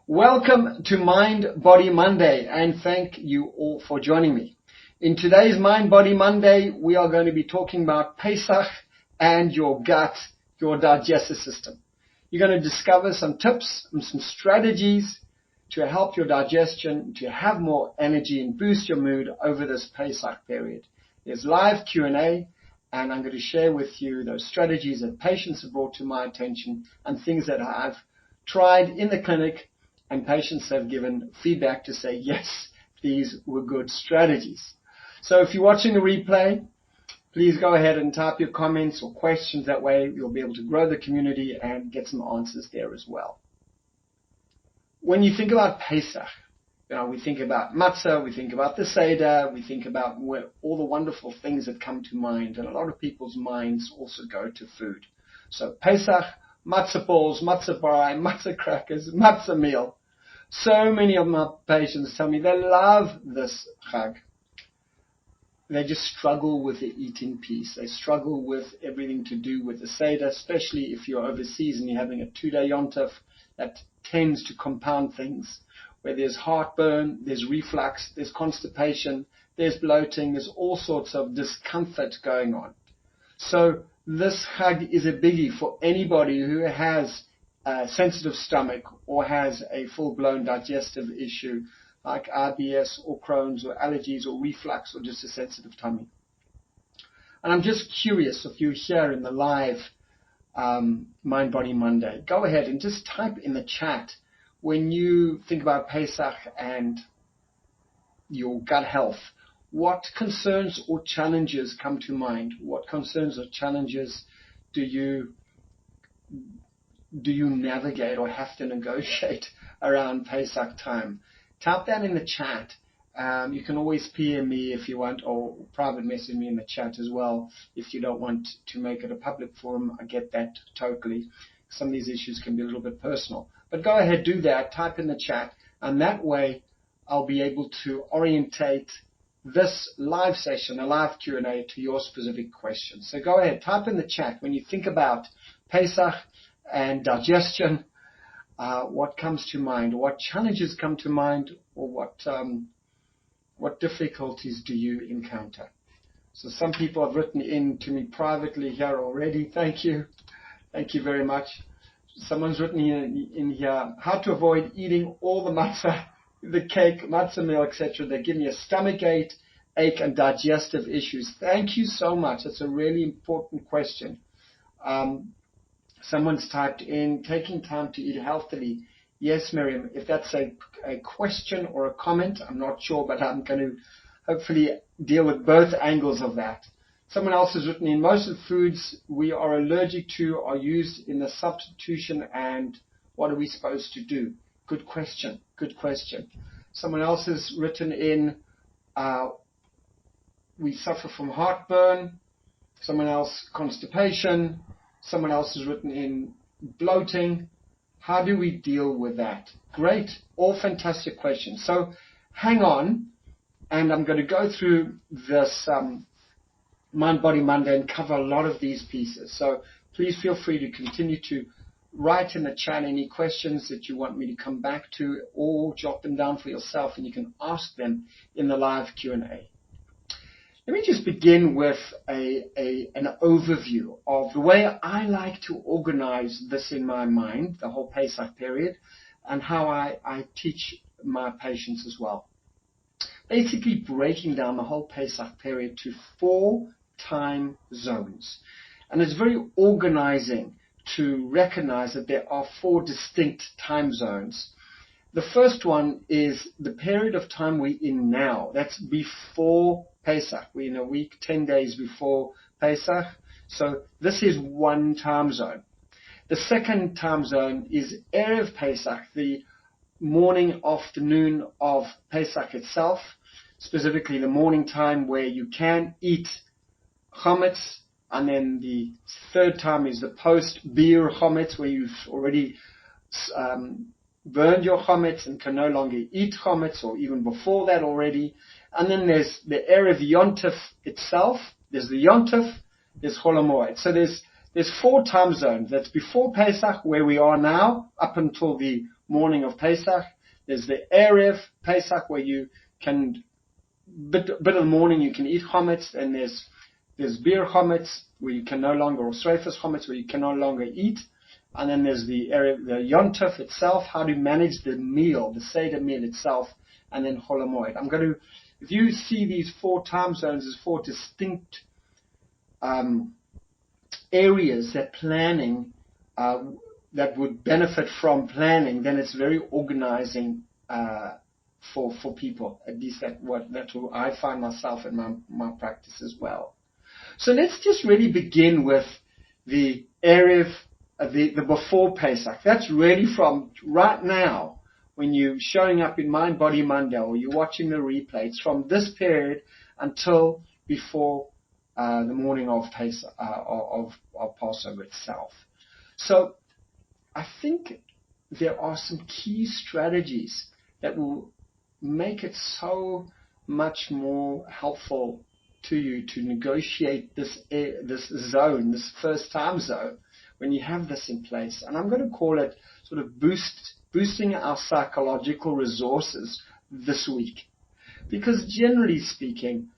Welcome to Mind Body Monday, and thank you all for joining me. In today's Mind Body Monday, we are going to be talking about PESACH and your gut, your digestive system. You're going to discover some tips and some strategies to help your digestion, to have more energy and boost your mood over this PESACH period. There's live Q&A, and I'm going to share with you those strategies that patients have brought to my attention and things that I've tried in the clinic, and patients have given feedback to say, yes, these were good strategies. So if you're watching the replay, please go ahead and type your comments or questions. That way you'll be able to grow the community and get some answers there as well. When you think about PESACH, we think about matzah, we think about the Seder, we think about all the wonderful things that come to mind, and a lot of people's minds also go to food. So PESACH, matzah balls, matzah pie, matzah crackers, matzah meal. So many of my patients tell me they love this chag. They just struggle with the eating piece. They struggle with everything to do with the Seder, especially if you're overseas and you're having a 2-day yontif. That tends to compound things, where there's heartburn, there's reflux, there's constipation, there's bloating, there's all sorts of discomfort going on. So this chag is a biggie for anybody who has a sensitive stomach or has a full-blown digestive issue like IBS or Crohn's or allergies or reflux or just a sensitive tummy. And I'm just curious if you're here in the live Mind Body Monday, go ahead and just type in the chat when you think about PESACH and your gut health. What concerns or challenges come to mind? What concerns or challenges do you navigate or have to negotiate around PESACH time? Type that in the chat. You can always PM me if you want, or private message me in the chat as well if you don't want to make it a public forum. I get that totally. Some of these issues can be a little bit personal. But go ahead, do that. Type in the chat, and that way I'll be able to orientate this live session, a live Q&A, to your specific questions. So go ahead, type in the chat when you think about PESACH and digestion, what comes to mind, what challenges come to mind, or what difficulties do you encounter? So some people have written in to me privately here already. Thank you. Thank you very much. Someone's written in here, how to avoid eating all the matzah, the cake, matzah meal, etc. They give me a stomach ache and digestive issues. Thank you so much. That's a really important question. Someone's typed in, taking time to eat healthily. Yes, Miriam, if that's a question or a comment, I'm not sure, but I'm going to hopefully deal with both angles of that. Someone else has written in, most of the foods we are allergic to are used in the substitution, and what are we supposed to do? Good question. Good question. Someone else has written in, we suffer from heartburn. Someone else, constipation. Someone else has written in, bloating. How do we deal with that? Great. All fantastic questions. So hang on, and I'm going to go through this Mind Body Monday and cover a lot of these pieces. So please feel free to continue to write in the chat any questions that you want me to come back to, or jot them down for yourself, and you can ask them in the live Q&A. Let me just begin with an overview of the way I like to organize this in my mind, the whole PESACH period, and how I teach my patients as well. Basically breaking down the whole PESACH period to 4 time zones. And it's very organizing to recognize that there are 4 distinct time zones. The first one is the period of time we're in now. That's before PESACH. We're in a week, 10 days before PESACH. So this is one time zone. The second time zone is Erev PESACH, the morning, afternoon of PESACH itself, specifically the morning time where you can eat chametz. And then the third time is the post-bir chametz, where you've already burned your chametz and can no longer eat chametz, or even before that already. And then there's the Erev Yontif itself. There's the Yontif, there's Chol HaMoed. So there's 4 time zones. That's before Pesach, where we are now, up until the morning of Pesach. There's the Erev Pesach, where you can, bit of the morning you can eat chametz, and there's beer chametz, where you can no longer, or sreifas chametz, where you can no longer eat. And then there's the Yontef itself, how to manage the meal, the Seder meal itself, and then Chol Hamoed. If you see these 4 time zones as 4 distinct areas that planning, that would benefit from planning, then it's very organizing for people. At least that's what I find myself in my practice as well. So let's just really begin with the Erev, the before Pesach. That's really from right now, when you're showing up in Mind Body Monday, or you're watching the replay. It's from this period until before the morning of Pesach, of Passover itself. So I think there are some key strategies that will make it so much more helpful to you to negotiate this zone, this first time zone, when you have this in place. And I'm going to call it sort of boosting our psychological resources this week. Because generally speaking,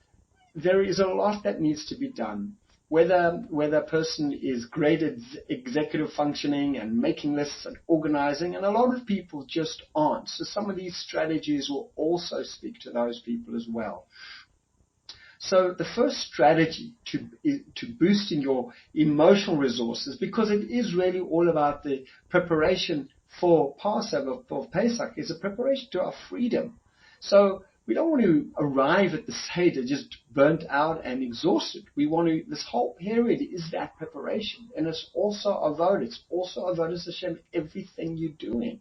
there is a lot that needs to be done. Whether a person is great at executive functioning and making lists and organizing, and a lot of people just aren't. So some of these strategies will also speak to those people as well. So the first strategy to boosting your emotional resources, because it is really all about the preparation for Passover, for Pesach, is a preparation to our freedom. So we don't want to arrive at the Seder just burnt out and exhausted. This whole period is that preparation. And it's also avodah. It's also avodas Hashem, everything you're doing.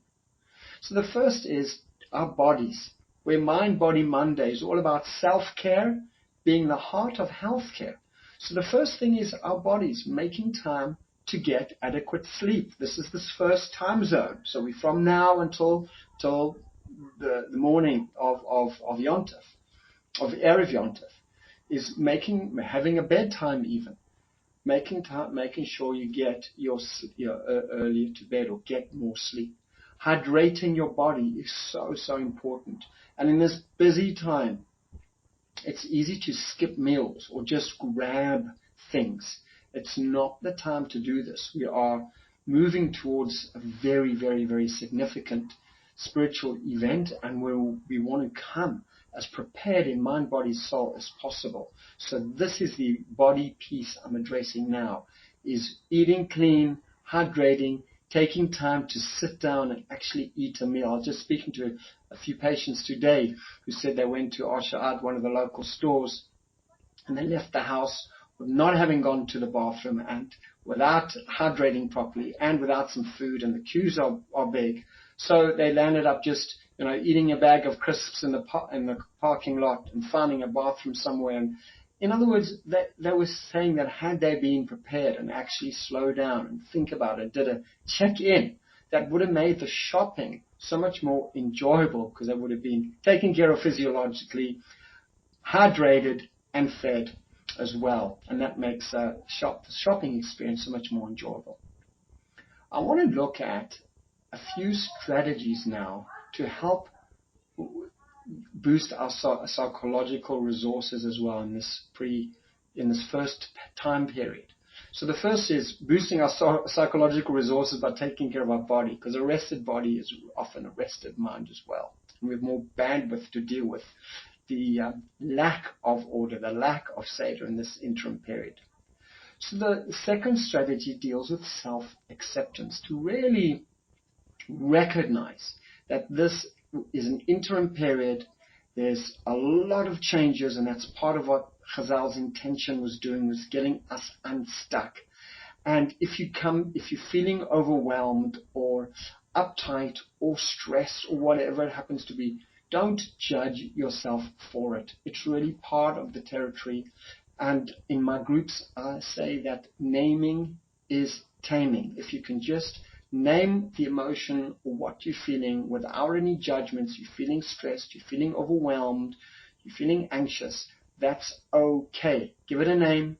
So the first is our bodies, where Mind Body Monday is all about self-care, being the heart of healthcare. So the first thing is our bodies, making time to get adequate sleep. This is this first time zone. So we from now until the morning of Yontef, of Erev Yontef, is having a bedtime even, making sure you get your earlier to bed or get more sleep. Hydrating your body is so important. And in this busy time, it's easy to skip meals or just grab things. It's not the time to do this. We are moving towards a very, very, very significant spiritual event, and we want to come as prepared in mind, body, soul as possible. So this is the body piece I'm addressing now, is eating clean, hydrating, taking time to sit down and actually eat a meal. I was just speaking to a few patients today who said they went to Asha'ad, one of the local stores, and they left the house with not having gone to the bathroom and without hydrating properly and without some food, and the queues are big. So they landed up just, eating a bag of crisps in the parking lot and finding a bathroom somewhere. And in other words, they were saying that had they been prepared and actually slow down and think about it, did a check-in, that would have made the shopping so much more enjoyable, because they would have been taken care of physiologically, hydrated and fed as well. And that makes the shopping experience so much more enjoyable. I want to look at a few strategies now to help boost our psychological resources as well in this first time period. So the first is boosting our psychological resources by taking care of our body, because a rested body is often a rested mind as well. And we have more bandwidth to deal with the lack of order, the lack of Seder in this interim period. So the second strategy deals with self-acceptance, to really recognize that this is an interim period. There's a lot of changes, and that's part of what Chazal's intention was doing, was getting us unstuck. And if you're feeling overwhelmed or uptight or stressed or whatever it happens to be, don't judge yourself for it. It's really part of the territory. And in my groups, I say that naming is taming. If you can just name the emotion or what you're feeling without any judgments, you're feeling stressed, you're feeling overwhelmed, you're feeling anxious, that's okay. Give it a name.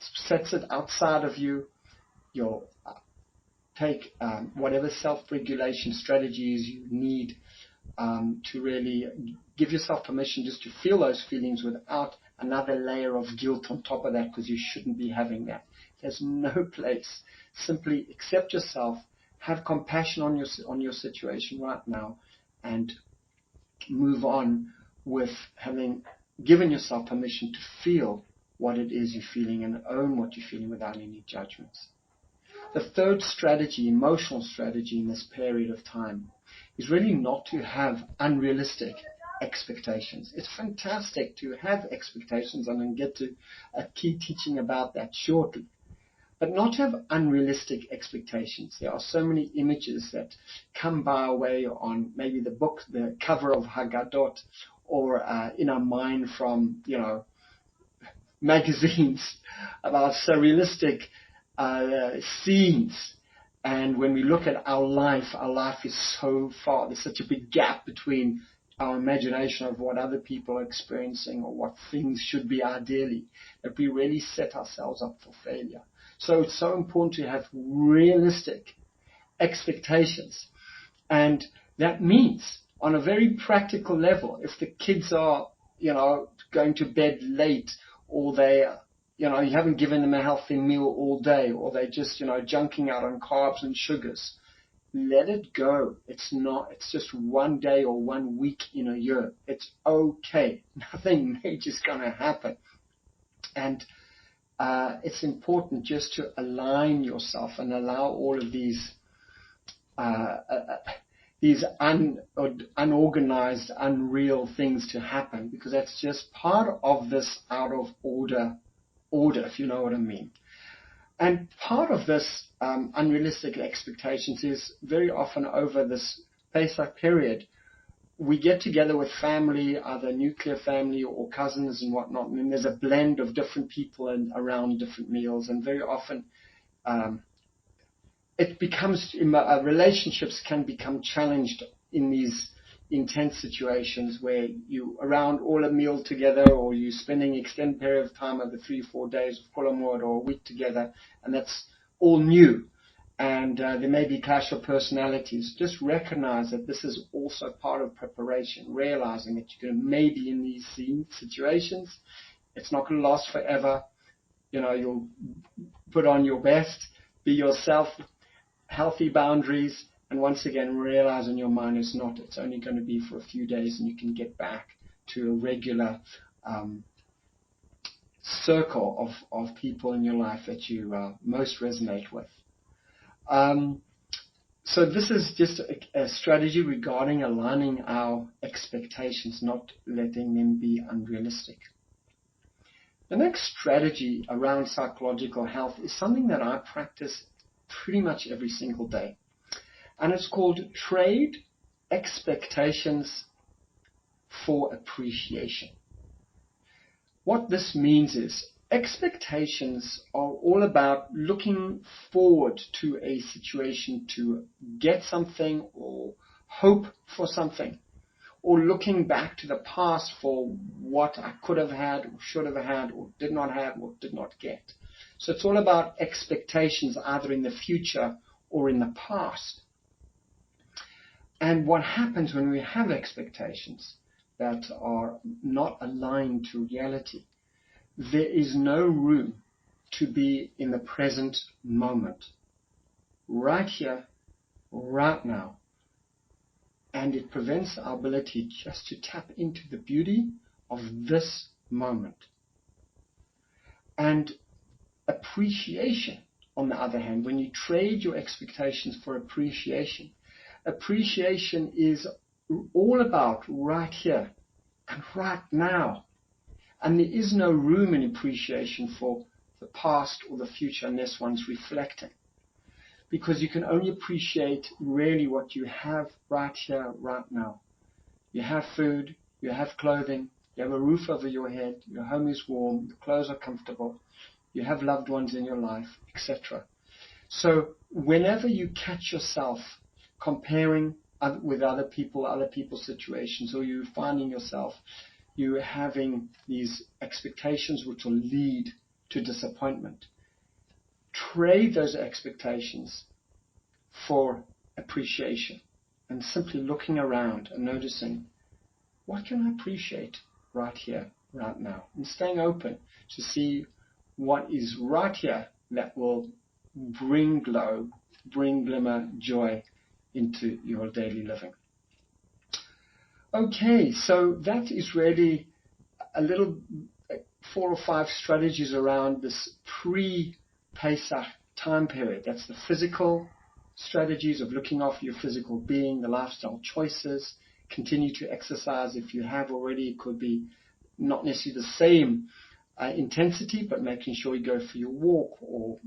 It sets it outside of you. Your take whatever self-regulation strategies you need to really give yourself permission just to feel those feelings without another layer of guilt on top of that, because you shouldn't be having that. There's no place. Simply accept yourself, have compassion on your situation right now, and move on with having given yourself permission to feel what it is you're feeling and own what you're feeling without any judgments. The third strategy, emotional strategy in this period of time, is really not to have unrealistic expectations. It's fantastic to have expectations, and I'll get to a key teaching about that shortly. But not have unrealistic expectations. There are so many images that come by our way on maybe the book, the cover of Haggadot, or in our mind from, magazines about surrealistic scenes. And when we look at our life is so far. There's such a big gap between our imagination of what other people are experiencing or what things should be ideally, that we really set ourselves up for failure. So it's so important to have realistic expectations. And that means, on a very practical level, if the kids are, going to bed late, or they, you haven't given them a healthy meal all day, or they're just, junking out on carbs and sugars, let it go. It's just one day or 1 week in a year. It's okay. Nothing major is going to happen. And it's important just to align yourself and allow all of these unorganized, unreal things to happen, because that's just part of this out of order, if you know what I mean. And part of this unrealistic expectations is very often over this Pesach period, we get together with family, either nuclear family or cousins and whatnot, and then there's a blend of different people and around different meals, and very often it becomes relationships can become challenged in these intense situations where you around all a meal together, or you spending extended period of time over 3-4 days of Kulamud or a week together, and that's all new. And there may be clash of personalities. Just recognize that this is also part of preparation, realizing that you're going to maybe in these situations, it's not going to last forever. You'll put on your best, be yourself, healthy boundaries, and once again, realize in your mind it's only going to be for a few days, and you can get back to a regular circle of people in your life that you most resonate with. So this is just a strategy regarding aligning our expectations, not letting them be unrealistic. The next strategy around psychological health is something that I practice pretty much every single day. And it's called trade expectations for appreciation. What this means is expectations are all about looking forward to a situation to get something or hope for something, or looking back to the past for what I could have had or should have had or did not have or did not get. So it's all about expectations either in the future or in the past. And what happens when we have expectations that are not aligned to reality, there is no room to be in the present moment, right here, right now. And it prevents our ability just to tap into the beauty of this moment. And appreciation, on the other hand, when you trade your expectations for appreciation, appreciation is all about right here and right now. And there is no room in appreciation for the past or the future unless one's reflecting. Because you can only appreciate really what you have right here, right now. You have food, you have clothing, you have a roof over your head, your home is warm, the clothes are comfortable, you have loved ones in your life, etc. So whenever you catch yourself comparing with other people's situations, or you're finding yourself you having these expectations which will lead to disappointment, trade those expectations for appreciation and simply looking around and noticing, what can I appreciate right here, right now? And staying open to see what is right here that will bring glow, bring glimmer, joy into your daily living. Okay, so that is really a little 4 or 5 strategies around this pre-Pesach time period. That's the physical strategies of looking after your physical being, the lifestyle choices, continue to exercise if you have already. It could be not necessarily the same intensity, but making sure you go for your walk or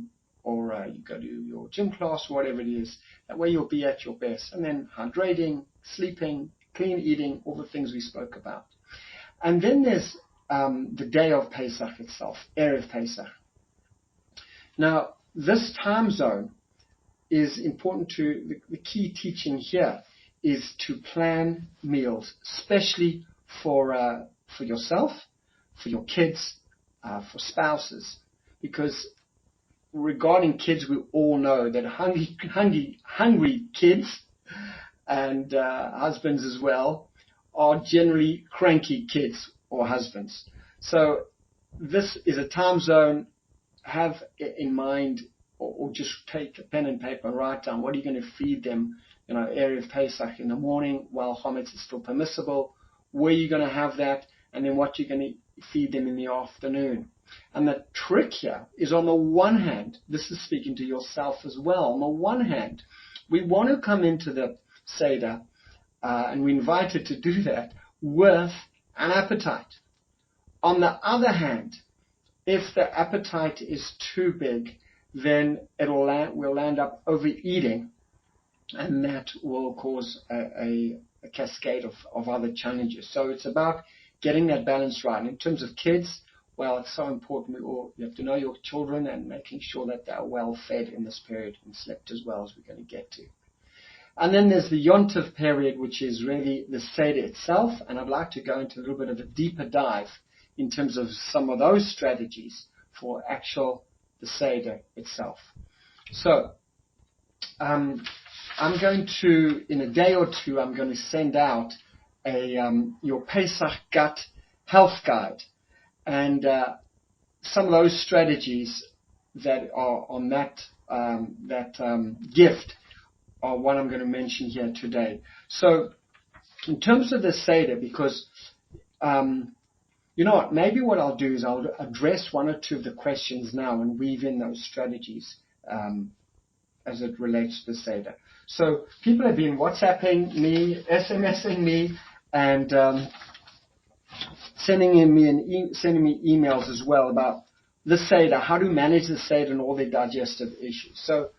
you go to your gym class, whatever it is. That way you'll be at your best. And then hydrating, sleeping, clean eating, all the things we spoke about. And then there's the day of Pesach itself, Erev Pesach. Now, this time zone is important to, the key teaching here is to plan meals, especially for yourself, for your kids, for spouses, because regarding kids, we all know that hungry kids and husbands as well are generally cranky kids or husbands. So this is a time zone. Have in mind, or just take a pen and paper and write down what are you going to feed them, Erev Pesach in the morning while chametz is still permissible, where you're going to have that, and then what you're going to feed them in the afternoon. And the trick here is, on the one hand, this is speaking to yourself as well. On the one hand, we want to come into the Seder, and we're invited to do that with an appetite. On the other hand, if the appetite is too big, then we'll land up overeating, and that will cause a cascade of other challenges. So it's about getting that balance right. And in terms of kids, well, it's so important. You have to know your children and making sure that they're well fed in this period and slept as well, as we're going to get to. And then there's the Yontif period, which is really the Seder itself. And I'd like to go into a little bit of a deeper dive in terms of some of those strategies for the Seder itself. So, I'm going to, in a day or two, I'm going to send out your Pesach Gut Health Guide. And some of those strategies that are on that gift are what I'm going to mention here today. So, in terms of the Seder, because you know what, maybe what I'll do is I'll address 1 or 2 of the questions now and weave in those strategies as it relates to the Seder. So people have been WhatsApping me, SMSing me, and sending me emails as well about the Seder, how to manage the Seder and all their digestive issues. So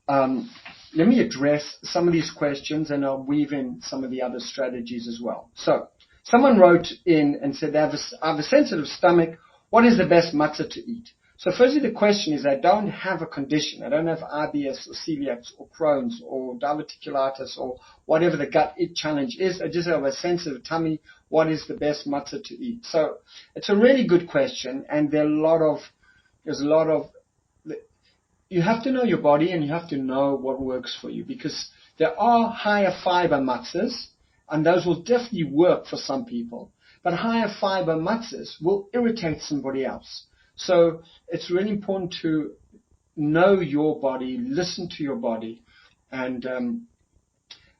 let me address some of these questions, and I'll weave in some of the other strategies as well. So someone wrote in and said, I have a sensitive stomach. What is the best matzah to eat? So firstly, the question is, I don't have a condition. I don't have IBS or celiac or Crohn's or diverticulitis or whatever the gut challenge is. I just have a sensitive tummy. What is the best matzah to eat? So it's a really good question, and there's a lot of, you have to know your body and you have to know what works for you, because there are higher fiber matzahs, and those will definitely work for some people. But higher fiber matzahs will irritate somebody else. So it's really important to know your body, listen to your body. And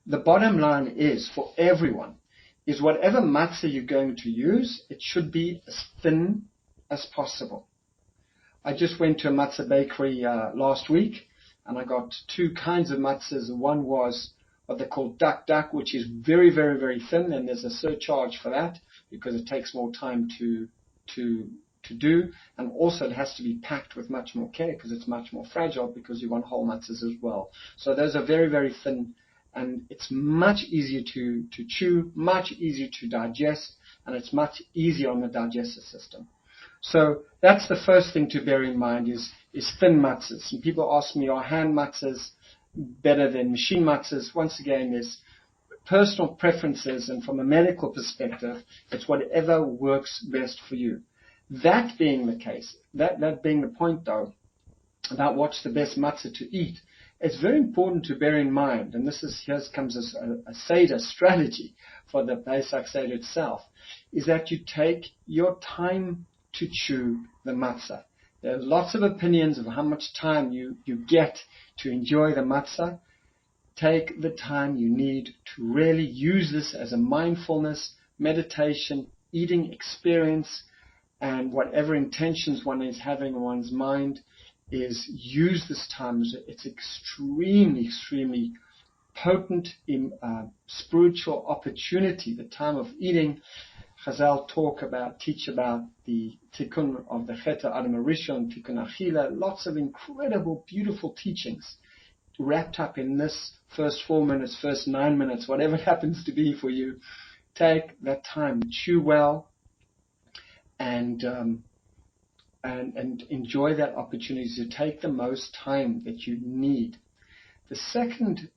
the bottom line is, for everyone, is whatever matzah you're going to use, it should be as thin as possible. I just went to a matzah bakery last week, and I got 2 kinds of matzahs. One was what they call duck, which is very, very, very thin, and there's a surcharge for that because it takes more time to do, and also it has to be packed with much more care because it's much more fragile, because you want whole matzahs as well. So those are very, very thin, and it's much easier to chew, much easier to digest, and it's much easier on the digestive system. So that's the first thing to bear in mind is thin matzahs. And people ask me, are hand matzahs better than machine matzahs? Once again, there's personal preferences, and from a medical perspective, it's whatever works best for you. That being the case, that being the point though, about what's the best matzah to eat, it's very important to bear in mind, and here comes a Seder strategy for the Pesach Seder itself, is that you take your time to chew the matzah. There are lots of opinions of how much time you get to enjoy the matzah. Take the time you need to really use this as a mindfulness, meditation, eating experience, and whatever intentions one is having in one's mind, is use this time. It's extremely, extremely potent spiritual opportunity, the time of eating. Chazal teach about the tikkun of the Chet Adam Rishon, tikkun achila, lots of incredible, beautiful teachings wrapped up in this first 4 minutes, first 9 minutes, whatever it happens to be for you. Take that time, chew well, and enjoy that opportunity to take the most time that you need. The second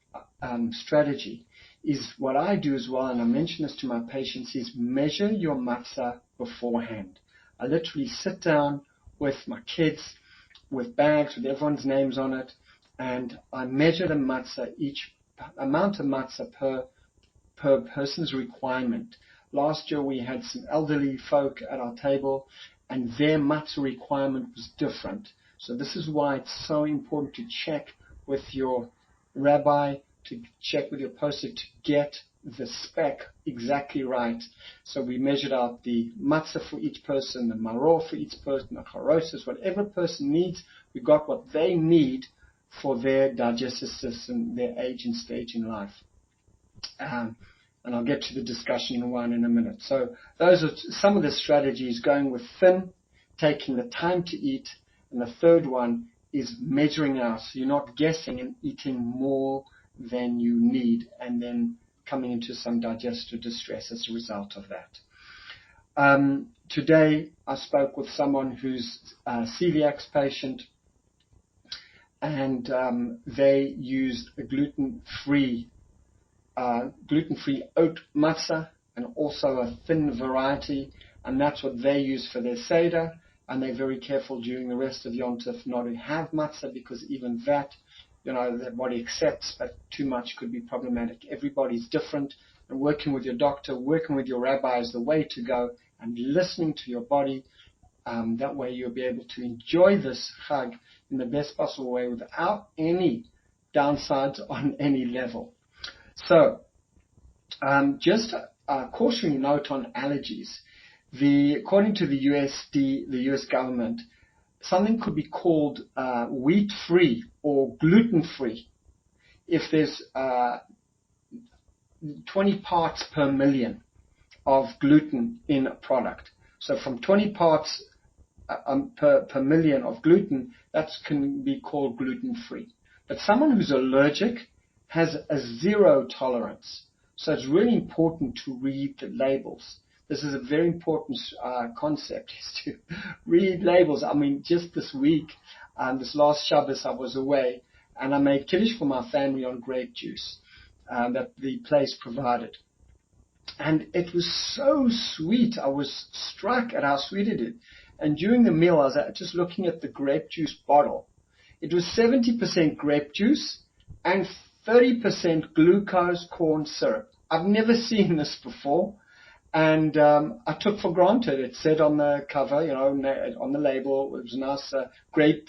strategy is what I do as well, and I mention this to my patients, is measure your matzah beforehand. I literally sit down with my kids, with bags with everyone's names on it, and I measure the matzah, each amount of matzah per person's requirement. Last year we had some elderly folk at our table, and their matzah requirement was different. So this is why it's so important to check with your rabbi, to check with your pastor to get the spec exactly right. So we measured out the matzah for each person, the maror for each person, the charosis, whatever person needs, we got what they need for their digestive system, their age and stage in life. And I'll get to the discussion in a minute. So those are some of the strategies: going with thin, taking the time to eat, and the third one is measuring out. So you're not guessing and eating more than you need, and then coming into some digestive distress as a result of that. Today I spoke with someone who's a celiac patient, and they used a gluten-free oat matzah, and also a thin variety, and that's what they use for their Seder. And they're very careful during the rest of Yom Tov not to have matzah, because even that, their body accepts, but too much could be problematic. Everybody's different, and working with your doctor, working with your rabbi is the way to go, and listening to your body. That way you'll be able to enjoy this Chag in the best possible way without any downsides on any level. So, just a cautionary note on allergies. According to the USD, the US government, something could be called wheat-free or gluten-free if there's 20 parts per million of gluten in a product. So from 20 parts per million of gluten, that can be called gluten-free. But someone who's allergic has a zero tolerance. So it's really important to read the labels. This is a very important concept, is to read labels. I mean, just this week, this last Shabbos, I was away, and I made kiddush for my family on grape juice that the place provided. And it was so sweet. I was struck at how sweet it is. And during the meal, I was just looking at the grape juice bottle. It was 70% grape juice and 30% glucose corn syrup. I've never seen this before. And I took for granted. It said on the cover, on the label, it was nice grape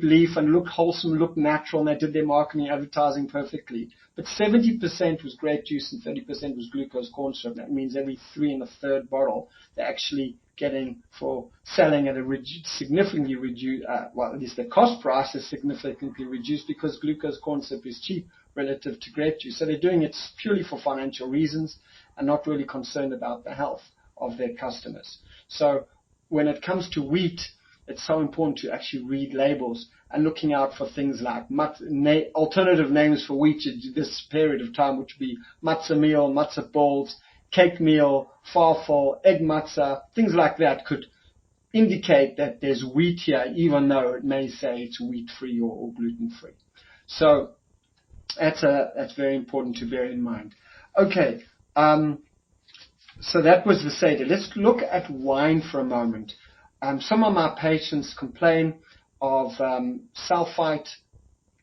leaf, and looked wholesome, looked natural, and they did their marketing advertising perfectly. But 70% was grape juice and 30% was glucose corn syrup. That means every 3 1/3 bottle they're actually getting for selling at a significantly reduced, at least the cost price is significantly reduced, because glucose corn syrup is cheap relative to grape juice. So they're doing it purely for financial reasons and not really concerned about the health of their customers. So when it comes to wheat, it's so important to actually read labels and looking out for things like alternative names for wheat at this period of time, which would be matzah meal, matzah balls, cake meal, farfel, egg matzah, things like that could indicate that there's wheat here, even though it may say it's wheat-free or gluten-free. So that's very important to bear in mind. Okay, so that was the Seder. Let's look at wine for a moment. Some of my patients complain of sulfite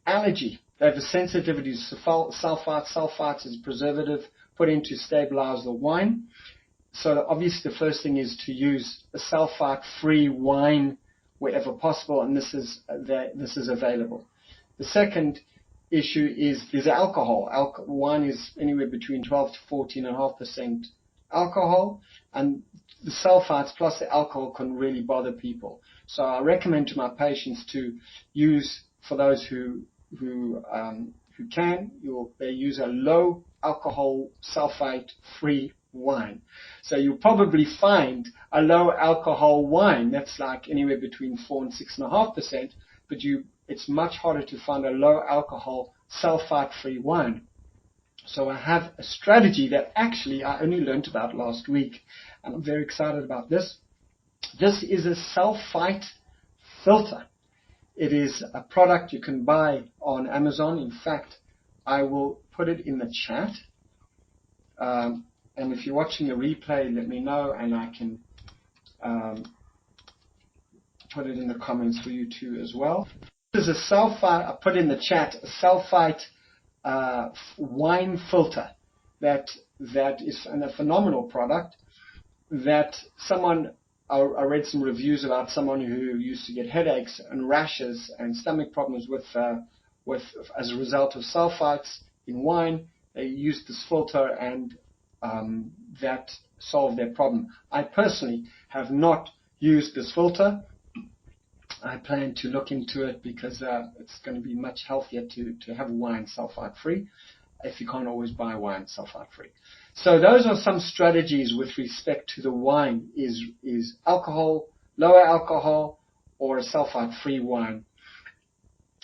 allergy. They have a sensitivity to sulfite. Sulfite is a preservative put in to stabilize the wine. So obviously the first thing is to use a sulfite-free wine wherever possible, and this is available. The second issue is there's alcohol. Wine is anywhere between 12 to 14.5% alcohol, and the sulfites plus the alcohol can really bother people. So I recommend to my patients to use, for those who can, they use a low alcohol sulfite-free wine. So you'll probably find a low alcohol wine that's like anywhere between 4 and 6.5%, but it's much harder to find a low alcohol sulfite-free wine. So I have a strategy that actually I only learned about last week, and I'm very excited about this. This is a sulfite filter. It is a product you can buy on Amazon. In fact, I will put it in the chat. And if you're watching a replay, let me know, and I can put it in the comments for you too as well. This is a sulfite, I put in the chat, a sulfite wine filter that is a phenomenal product that I read some reviews about someone who used to get headaches and rashes and stomach problems with as a result of sulfites in wine. They used this filter and that solved their problem. I personally have not used this filter. I plan to look into it because it's going to be much healthier to have wine sulfite free if you can't always buy wine sulfite free. So those are some strategies with respect to the wine is alcohol, lower alcohol, or a sulfite free wine.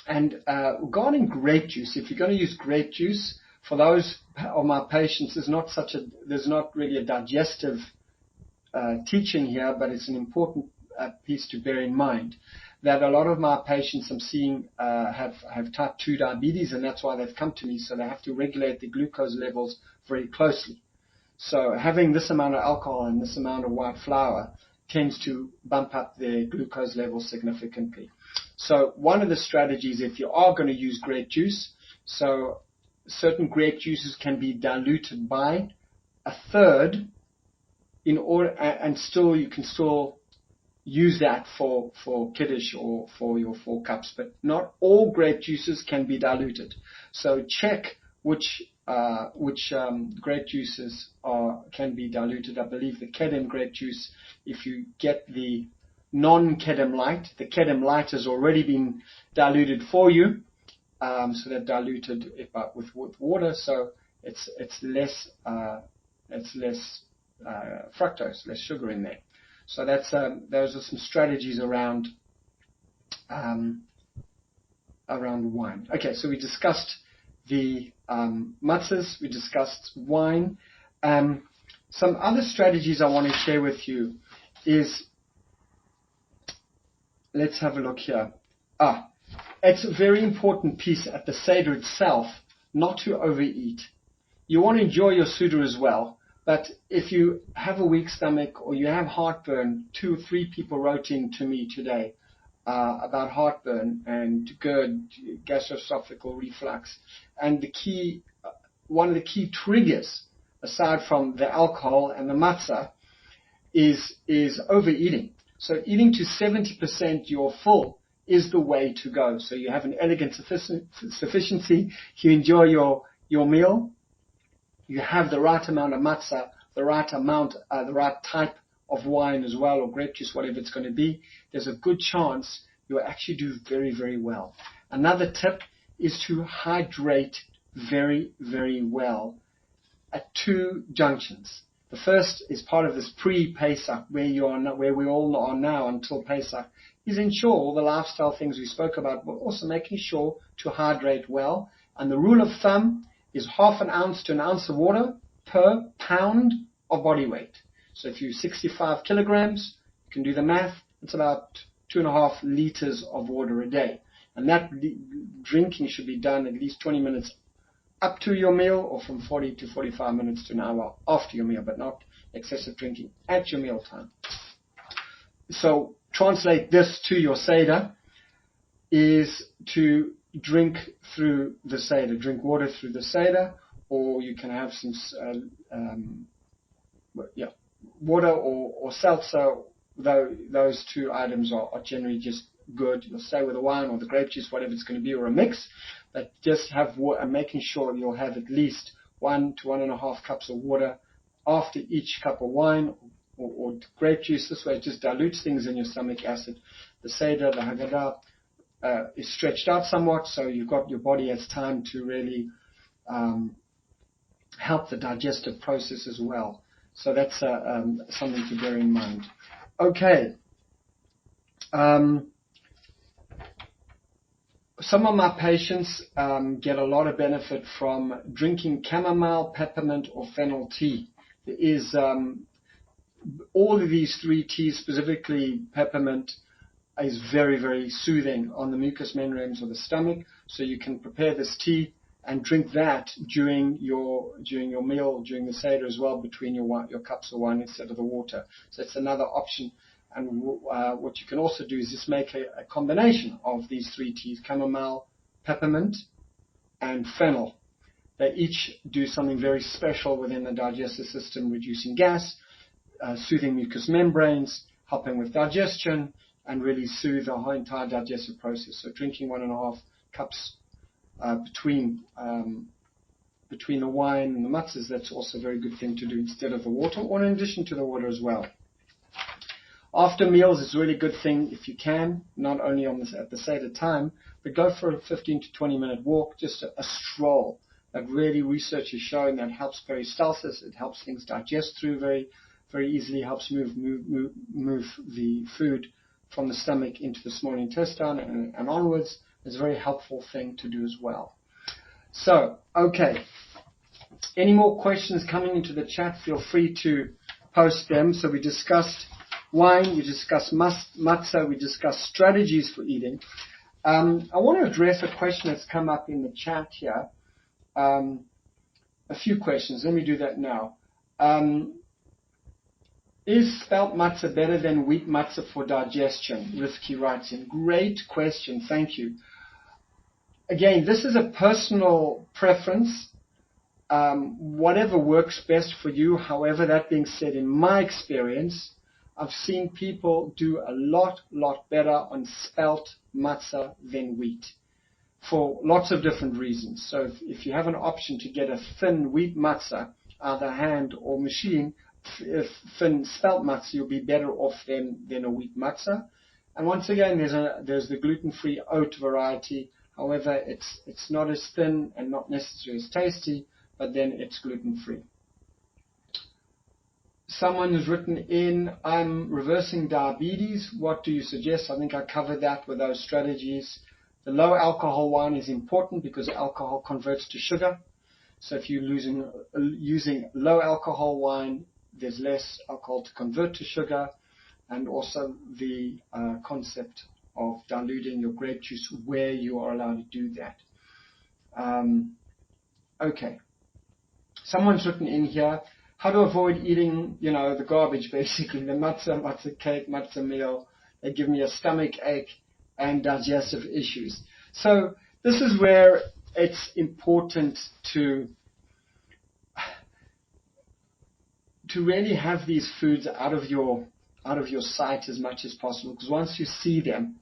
And regarding grape juice, if you're going to use grape juice, for those of my patients, there's not really a digestive teaching here, but it's an important piece to bear in mind that a lot of my patients I'm seeing have type 2 diabetes, and that's why they've come to me. So they have to regulate the glucose levels very closely. So having this amount of alcohol and this amount of white flour tends to bump up their glucose levels significantly. So one of the strategies, if you are going to use grape juice, so certain grape juices can be diluted by a third in order, and you can still use that for kiddush or for your 4 cups, but not all grape juices can be diluted. So check which grape juices can be diluted. I believe the Kedem grape juice, if you get the non-Kedem light, the Kedem light has already been diluted for you. So they've diluted it with water, so it's less fructose, less sugar in there. So those are some strategies around wine. Okay, so we discussed the matzahs, we discussed wine. Some other strategies I want to share with you is, let's have a look here. It's a very important piece at the Seder itself not to overeat. You want to enjoy your Seder as well, but if you have a weak stomach or you have heartburn, 2 or 3 people wrote in to me today about heartburn and GERD, gastroesophageal reflux. And one of the key triggers, aside from the alcohol and the matzah, is overeating. So eating to 70% you're full is the way to go. So you have an elegant sufficiency, you enjoy your meal, you have the right amount of matzah, the right type of wine as well, or grape juice, whatever it's going to be. There's a good chance you'll actually do very, very well. Another tip is to hydrate very, very well at 2 junctions. The first is part of this pre-Pesach, where we all are now until Pesach, is ensure all the lifestyle things we spoke about, but also making sure to hydrate well. And the rule of thumb is 1/2 ounce to 1 ounce of water per pound of body weight. So if you're 65 kilograms, you can do the math, it's about 2.5 liters of water a day. And that drinking should be done at least 20 minutes up to your meal, or from 40 to 45 minutes to an hour after your meal, but not excessive drinking at your meal time. So translate this to your Seder is to drink through the Seder. Drink water through the Seder, or you can have some water or seltzer. Though those two items are generally just good. You'll stay with the wine or the grape juice, whatever it's going to be, or a mix. But just have water, and making sure you'll have at least 1 to 1.5 cups of water after each cup of wine or grape juice. This way it just dilutes things in your stomach acid. The Seder, the Haggadah, is stretched out somewhat, so your body has time to really help the digestive process as well. So that's something to bear in mind. Okay. Some of my patients get a lot of benefit from drinking chamomile, peppermint, or fennel tea. There is all of these 3 teas, specifically peppermint, is very, very soothing on the mucous membranes of the stomach. So you can prepare this tea and drink that during your meal, during the Seder as well, between your cups of wine instead of the water. So it's another option. And what you can also do is just make a combination of these 3 teas, chamomile, peppermint, and fennel. They each do something very special within the digestive system, reducing gas, soothing mucous membranes, helping with digestion, and really soothe the whole entire digestive process. So drinking 1.5 cups between the wine and the matzahs, that's also a very good thing to do instead of the water, or in addition to the water as well. After meals, it's a really good thing if you can, not only at the Seder time, but go for a 15 to 20 minute walk, just a stroll. That really research has shown that helps peristalsis. It helps things digest through very, very easily, helps move the food from the stomach into the small intestine and onwards. It's a very helpful thing to do as well. So, okay. Any more questions coming into the chat, feel free to post them. So we discussed wine, we discussed matzah, we discussed strategies for eating. I want to address a question that's come up in the chat here. A few questions. Let me do that now. Is spelt matzah better than wheat matzah for digestion? Rifki writes in. Great question. Thank you. Again, this is a personal preference. Whatever works best for you. However, that being said, in my experience, I've seen people do a lot better on spelt matzah than wheat for lots of different reasons. So if you have an option to get a thin wheat matzah, either hand or machine, thin spelt matzah, you'll be better off than a wheat matzah. And once again, there's the gluten-free oat variety. However, it's not as thin and not necessarily as tasty, but then it's gluten-free. Someone has written in, I'm reversing diabetes. What do you suggest? I think I covered that with those strategies. The low alcohol wine is important because alcohol converts to sugar. So if you're using low alcohol wine, there's less alcohol to convert to sugar. And also the concept of diluting your grape juice where you are allowed to do that. Okay. Someone's written in here, how to avoid eating, the garbage, basically, the matzah cake, matzah meal. They give me a stomach ache and digestive issues. So this is where it's important to really have these foods out of your sight as much as possible, because once you see them,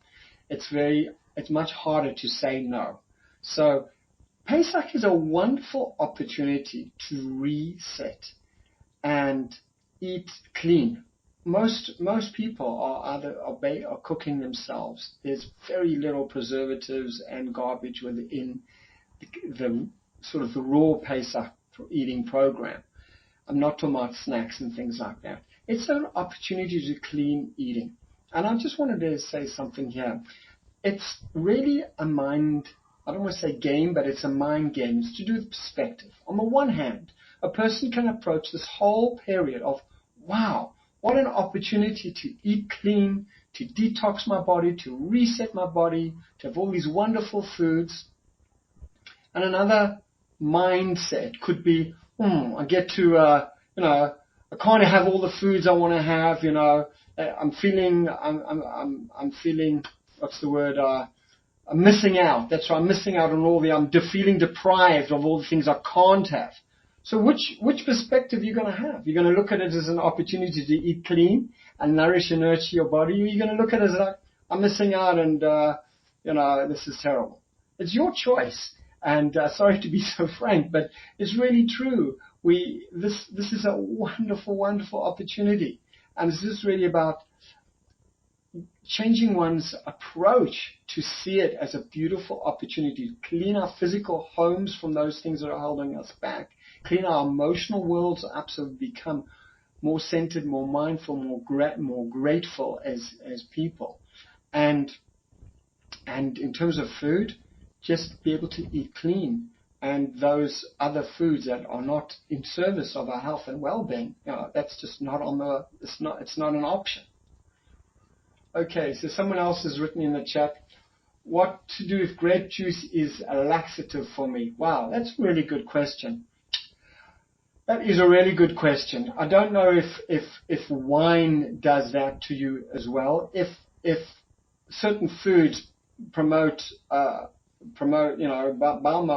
it's much harder to say no. So Pesach is a wonderful opportunity to reset and eat clean. Most people are cooking themselves. There's very little preservatives and garbage within the sort of the raw Pesach eating program. I'm not talking about snacks and things like that. It's an opportunity to clean eating. And I just wanted to say something here. It's really a mind, I don't want to say game, but it's a mind game. It's to do with perspective. On the one hand, a person can approach this whole period of, wow, what an opportunity to eat clean, to detox my body, to reset my body, to have all these wonderful foods. And another mindset could be, I get to, I can't have all the foods I want to have, I'm feeling, what's the word, missing out. That's why I'm missing out on I'm feeling deprived of all the things I can't have. So which perspective are you going to have? You're going to look at it as an opportunity to eat clean and nourish and nurture your body. Or you're going to look at it as like, I'm missing out and, this is terrible. It's your choice. And sorry to be so frank, but it's really true. This is a wonderful, wonderful opportunity. And this is really about changing one's approach to see it as a beautiful opportunity to clean our physical homes from those things that are holding us back, clean our emotional worlds up so we become more centered, more mindful, more grateful as people. And in terms of food, just be able to eat clean and those other foods that are not in service of our health and well-being, that's just not it's not an option. Okay, so someone else has written in the chat, what to do if grape juice is a laxative for me? Wow, that's a really good question. That is a really good question. I don't know if wine does that to you as well. If certain foods promote bowel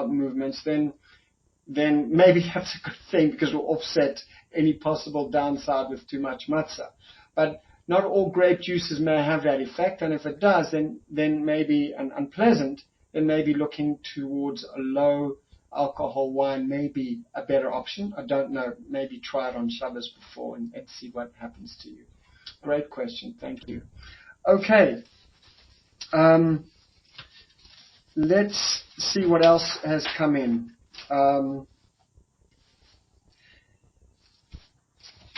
movements, then maybe that's a good thing because we'll offset any possible downside with too much matzah. But not all grape juices may have that effect, and if it does, then maybe unpleasant, then maybe looking towards a low alcohol wine may be a better option. I don't know. Maybe try it on Shabbos before and see what happens to you. Great question. Thank you. Okay. Let's see what else has come in.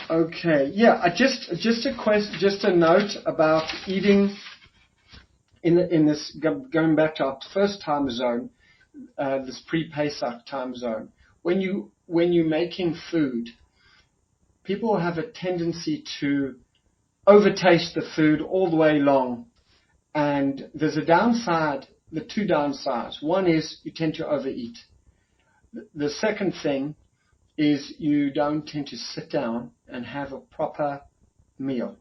Okay, yeah. Just a note about eating in this. Going back to our first time zone, this pre-Pesach time zone. When you're making food, people have a tendency to overtaste the food all the way long, and there's a downside. The two downsides. One is you tend to overeat. The second thing is you don't tend to sit down and have a proper meal.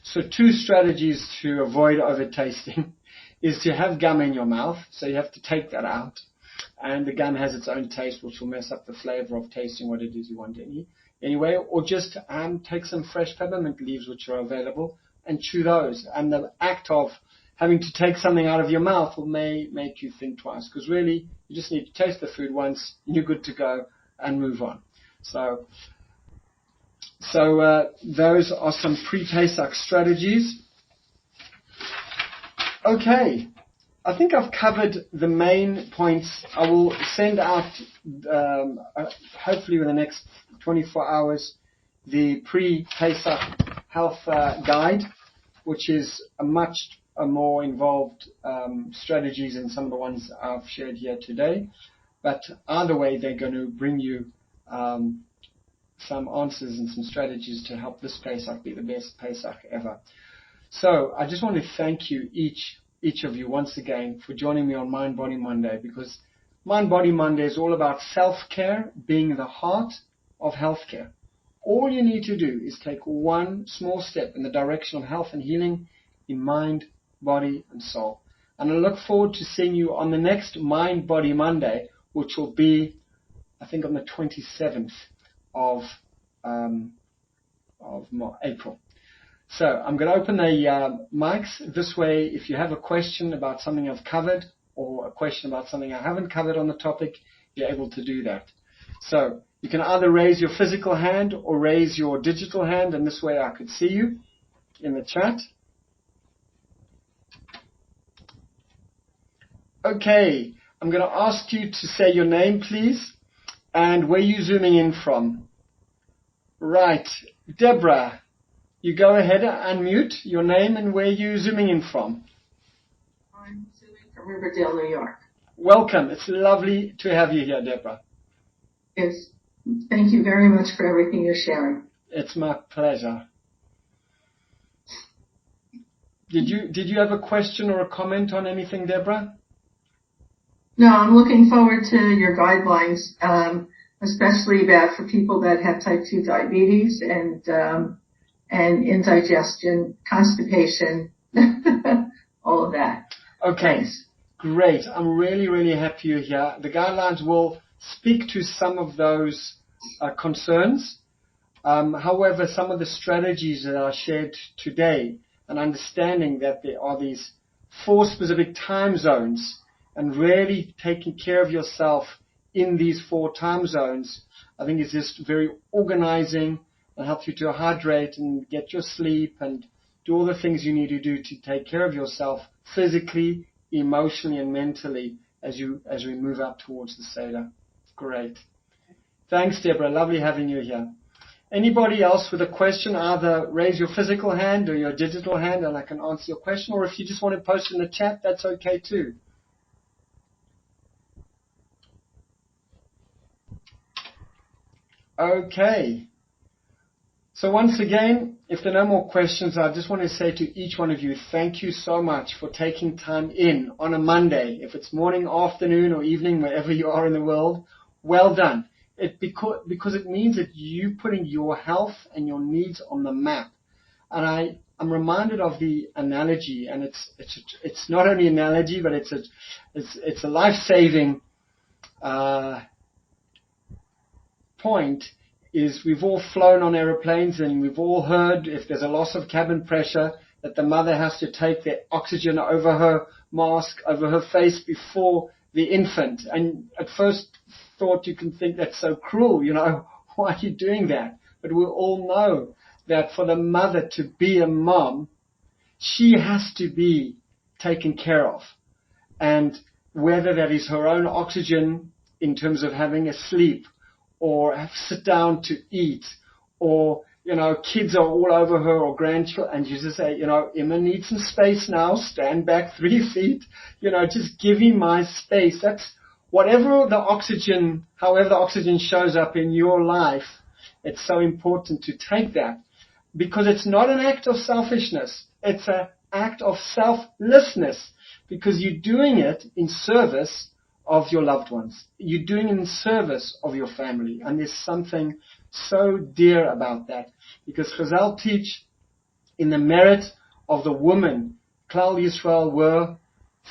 So two strategies to avoid overtasting is to have gum in your mouth. So you have to take that out. And the gum has its own taste, which will mess up the flavor of tasting what it is you want to eat. Anyway, or just take some fresh peppermint leaves, which are available, and chew those. And the act of having to take something out of your mouth may make you think twice, because really you just need to taste the food once, and you're good to go and move on. So those are some pre-Pesach strategies. Okay, I think I've covered the main points. I will send out, hopefully within the next 24 hours, the pre-Pesach health guide, which is a much more involved strategies than some of the ones I've shared here today. But either way, they're going to bring you some answers and some strategies to help this Pesach be the best Pesach ever. So I just want to thank you, each of you, once again, for joining me on Mind Body Monday, because Mind Body Monday is all about self-care being the heart of healthcare. All you need to do is take one small step in the direction of health and healing in mind, body, and soul. And I look forward to seeing you on the next Mind Body Monday, which will be, I think, on the 27th of April. So I'm going to open the mics. This way, if you have a question about something I've covered or a question about something I haven't covered on the topic, you're able to do that. So you can either raise your physical hand or raise your digital hand, and this way I could see you in the chat. Okay, I'm going to ask you to say your name, please, and where you're zooming in from. Right, Deborah, you go ahead and unmute your name and where you're zooming in from. I'm zooming from Riverdale, New York. Welcome. It's lovely to have you here, Deborah. Yes. Thank you very much for everything you're sharing. It's my pleasure. Did you have a question or a comment on anything, Deborah? No, I'm looking forward to your guidelines, especially for people that have type 2 diabetes and indigestion, constipation, all of that. Okay. Thanks. Great. I'm really, really happy you're here. The guidelines will speak to some of those concerns. However, some of the strategies that are shared today, and understanding that there are these 4 specific time zones, and really taking care of yourself in these 4 time zones, I think is just very organizing and helps you to hydrate and get your sleep and do all the things you need to do to take care of yourself physically, emotionally, and mentally as we move up towards the Seder. Great. Thanks, Deborah. Lovely having you here. Anybody else with a question, either raise your physical hand or your digital hand and I can answer your question, or if you just want to post in the chat, that's okay too. Okay. So once again, if there are no more questions, I just want to say to each one of you, thank you so much for taking time in on a Monday. If it's morning, afternoon, or evening, wherever you are in the world, well done. Because it means that you're putting your health and your needs on the map. And I'm reminded of the analogy, and it's not only an analogy, but it's a life-saving point. Is we've all flown on aeroplanes and we've all heard if there's a loss of cabin pressure that the mother has to take the oxygen over her mask, over her face before the infant. And at first thought you can think that's so cruel, why are you doing that? But we all know that for the mother to be a mom, she has to be taken care of. And whether that is her own oxygen in terms of having a sleep, or have to sit down to eat, or, kids are all over her, or grandchildren, and you just say, Emma needs some space now, stand back 3 feet, just give me my space. That's however the oxygen shows up in your life, it's so important to take that, because it's not an act of selfishness, it's an act of selflessness, because you're doing it in service of your loved ones. You're doing it in service of your family. And there's something so dear about that. Because Chazal teach in the merit of the woman, Klal Yisrael were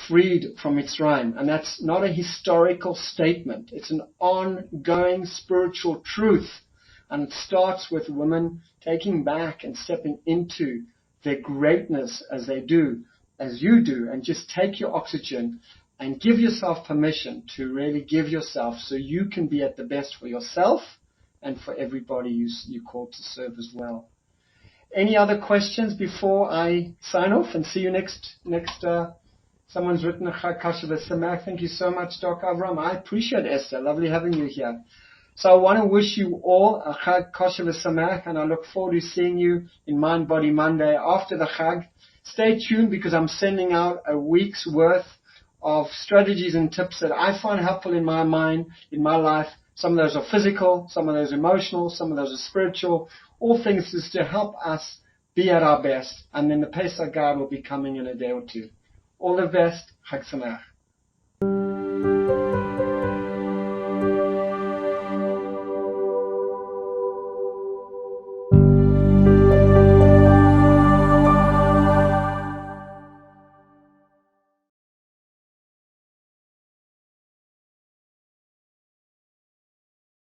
freed from Mitzrayim. And that's not a historical statement. It's an ongoing spiritual truth. And it starts with women taking back and stepping into their greatness as they do, as you do, and just take your oxygen and give yourself permission to really give yourself so you can be at the best for yourself and for everybody you're called to serve as well. Any other questions before I sign off and see you next someone's written a Chag Kosher V'Sameach. Thank you so much, Dr. Avraham. I appreciate Esther. Lovely having you here. So I want to wish you all a Chag Kosher V'Sameach, and I look forward to seeing you in Mind Body Monday after the Chag. Stay tuned because I'm sending out a week's worth of strategies and tips that I find helpful in my mind, in my life. Some of those are physical, some of those are emotional, some of those are spiritual. All things just to help us be at our best. And then the Pesach guide will be coming in a day or two. All the best. Chag Sameach.